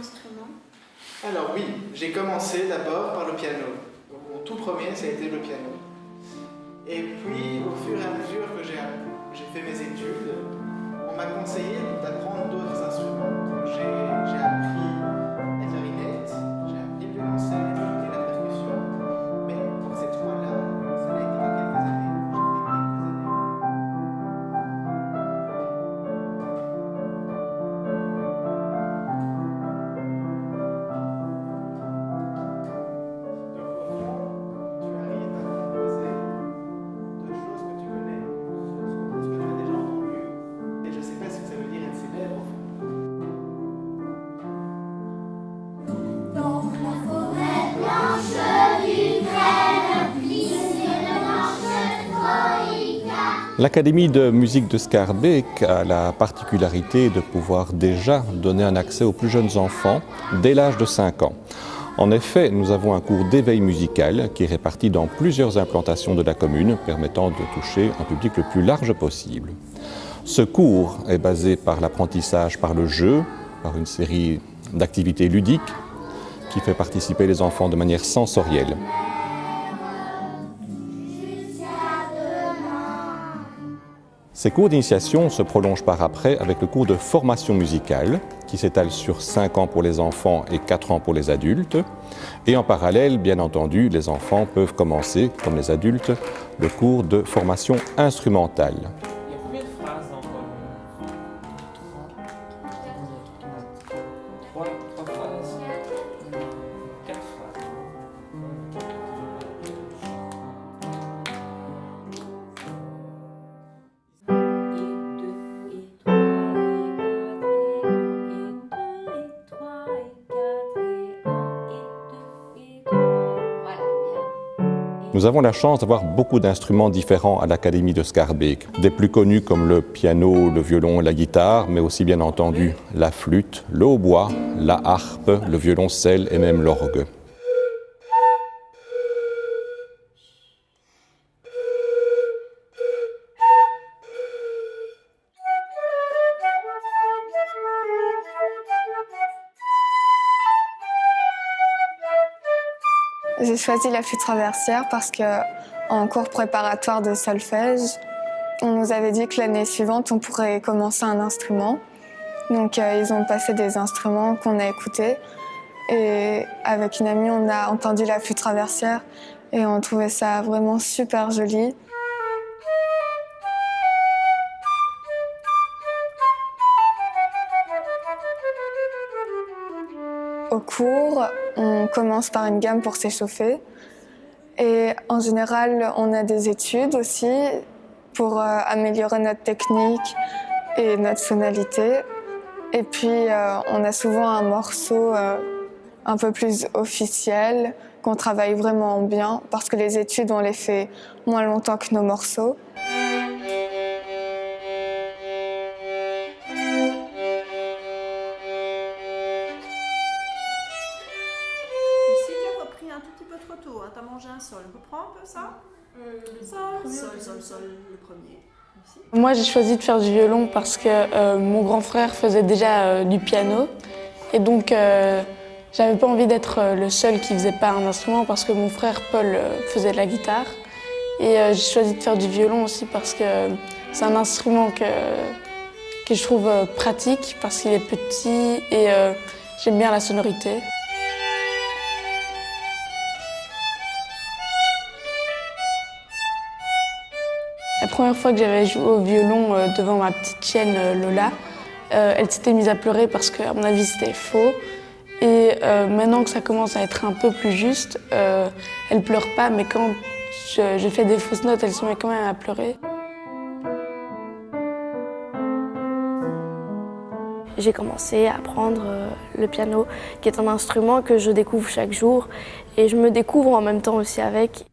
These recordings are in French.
instrument? Alors oui, j'ai commencé d'abord par le piano. Donc, mon tout premier, ça a été le piano. Et puis, au fur et à mesure que j'ai fait mes études, on m'a conseillé d'apprendre d'autres instruments. Donc, j'ai appris la clarinette, j'ai appris le violoncelle et la percussion. Mais pour ces trois-là, ça n'a été que quelques années. L'Académie de musique de Schaerbeek a la particularité de pouvoir déjà donner un accès aux plus jeunes enfants dès l'âge de 5 ans. En effet, nous avons un cours d'éveil musical qui est réparti dans plusieurs implantations de la commune, permettant de toucher un public le plus large possible. Ce cours est basé par l'apprentissage par le jeu, par une série d'activités ludiques qui fait participer les enfants de manière sensorielle. Ces cours d'initiation se prolongent par après avec le cours de formation musicale qui s'étale sur 5 ans pour les enfants et 4 ans pour les adultes. Et en parallèle, bien entendu, les enfants peuvent commencer, comme les adultes, le cours de formation instrumentale. Il y a combien de phrases dans Trois phrases. 4 phrases. Nous avons la chance d'avoir beaucoup d'instruments différents à l'Académie de Schaerbeek. Des plus connus comme le piano, le violon et la guitare, mais aussi bien entendu la flûte, le hautbois, la harpe, le violoncelle et même l'orgue. J'ai choisi la flûte traversière parce qu'en cours préparatoire de solfège, on nous avait dit que l'année suivante, on pourrait commencer un instrument. Donc ils ont passé des instruments qu'on a écoutés. Et avec une amie, on a entendu la flûte traversière et on trouvait ça vraiment super joli. Au cours, on commence par une gamme pour s'échauffer. Et en général, on a des études aussi pour améliorer notre technique et notre tonalité. Et puis, on a souvent un morceau un peu plus officiel, qu'on travaille vraiment bien, parce que les études, on les fait moins longtemps que nos morceaux. T'as mangé un sol. Reprends un peu ça. Sol, le premier. Ici. Moi, j'ai choisi de faire du violon parce que mon grand frère faisait déjà du piano. Et donc, j'avais pas envie d'être le seul qui faisait pas un instrument parce que mon frère Paul faisait de la guitare. Et j'ai choisi de faire du violon aussi parce que c'est un instrument que je trouve pratique parce qu'il est petit et j'aime bien la sonorité. La première fois que j'avais joué au violon devant ma petite chienne Lola, elle s'était mise à pleurer parce qu'à mon avis c'était faux. Et maintenant que ça commence à être un peu plus juste, elle pleure pas, mais quand je fais des fausses notes, elle se met quand même à pleurer. J'ai commencé à apprendre le piano, qui est un instrument que je découvre chaque jour. Et je me découvre en même temps aussi avec.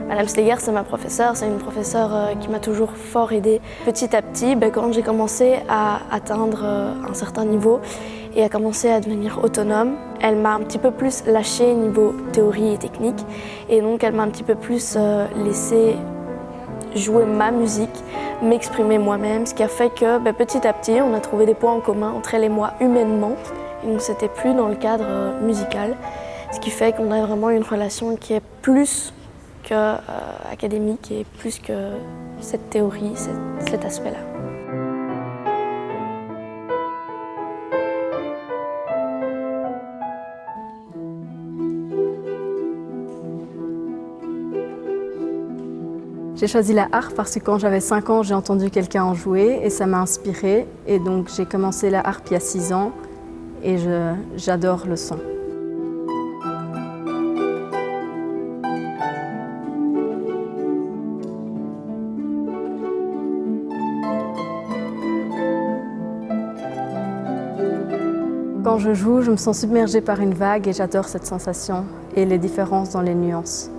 Madame Steger, c'est ma professeure, c'est une professeure qui m'a toujours fort aidée. Petit à petit, quand j'ai commencé à atteindre un certain niveau et à commencer à devenir autonome, elle m'a un petit peu plus lâché niveau théorie et technique. Et donc elle m'a un petit peu plus laissé jouer ma musique m'exprimer moi-même, ce qui a fait que petit à petit, on a trouvé des points en commun entre elle et moi humainement. Et donc c'était plus dans le cadre musical, ce qui fait qu'on a vraiment une relation qui est plus que académique et plus que cette théorie, cet aspect-là. J'ai choisi la harpe parce que quand j'avais 5 ans, j'ai entendu quelqu'un en jouer et ça m'a inspirée. Et donc j'ai commencé la harpe il y a 6 ans et j'adore le son. Quand je joue, je me sens submergée par une vague et j'adore cette sensation et les différences dans les nuances.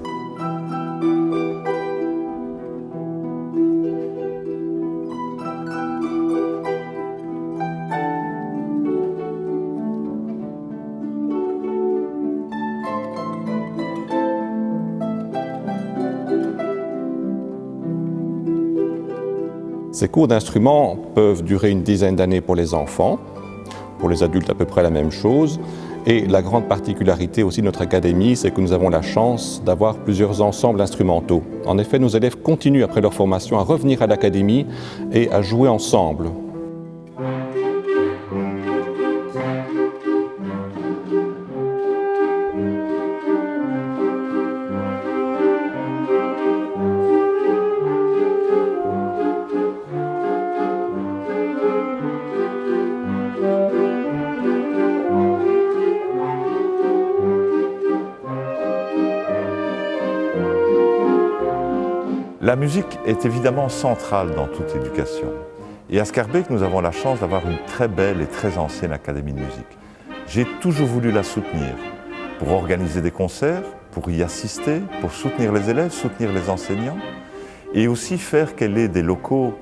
Ces cours d'instruments peuvent durer une dizaine d'années pour les enfants, pour les adultes à peu près la même chose. Et la grande particularité aussi de notre académie, c'est que nous avons la chance d'avoir plusieurs ensembles instrumentaux. En effet, nos élèves continuent après leur formation à revenir à l'académie et à jouer ensemble. La musique est évidemment centrale dans toute éducation. Et à Schaerbeek, nous avons la chance d'avoir une très belle et très ancienne académie de musique. J'ai toujours voulu la soutenir pour organiser des concerts, pour y assister, pour soutenir les élèves, soutenir les enseignants et aussi faire qu'elle ait des locaux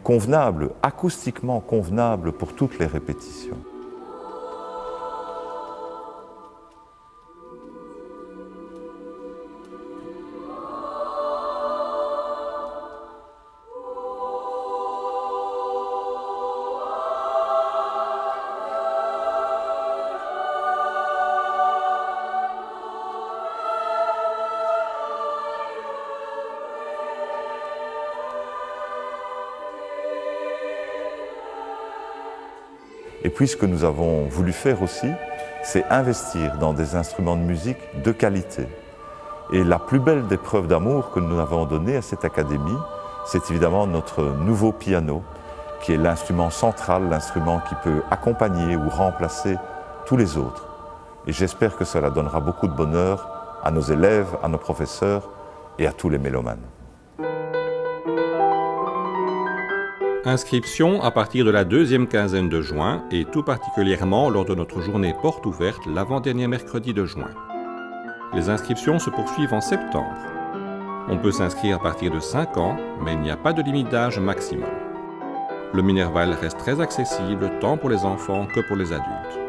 convenables, acoustiquement convenables pour toutes les répétitions. Et puis ce que nous avons voulu faire aussi, c'est investir dans des instruments de musique de qualité. Et la plus belle des preuves d'amour que nous avons données à cette académie, c'est évidemment notre nouveau piano, qui est l'instrument central, l'instrument qui peut accompagner ou remplacer tous les autres. Et j'espère que cela donnera beaucoup de bonheur à nos élèves, à nos professeurs et à tous les mélomanes. Inscription à partir de la deuxième quinzaine de juin et tout particulièrement lors de notre journée porte ouverte l'avant-dernier mercredi de juin. Les inscriptions se poursuivent en septembre. On peut s'inscrire à partir de 5 ans, mais il n'y a pas de limite d'âge maximum. Le Minerval reste très accessible tant pour les enfants que pour les adultes.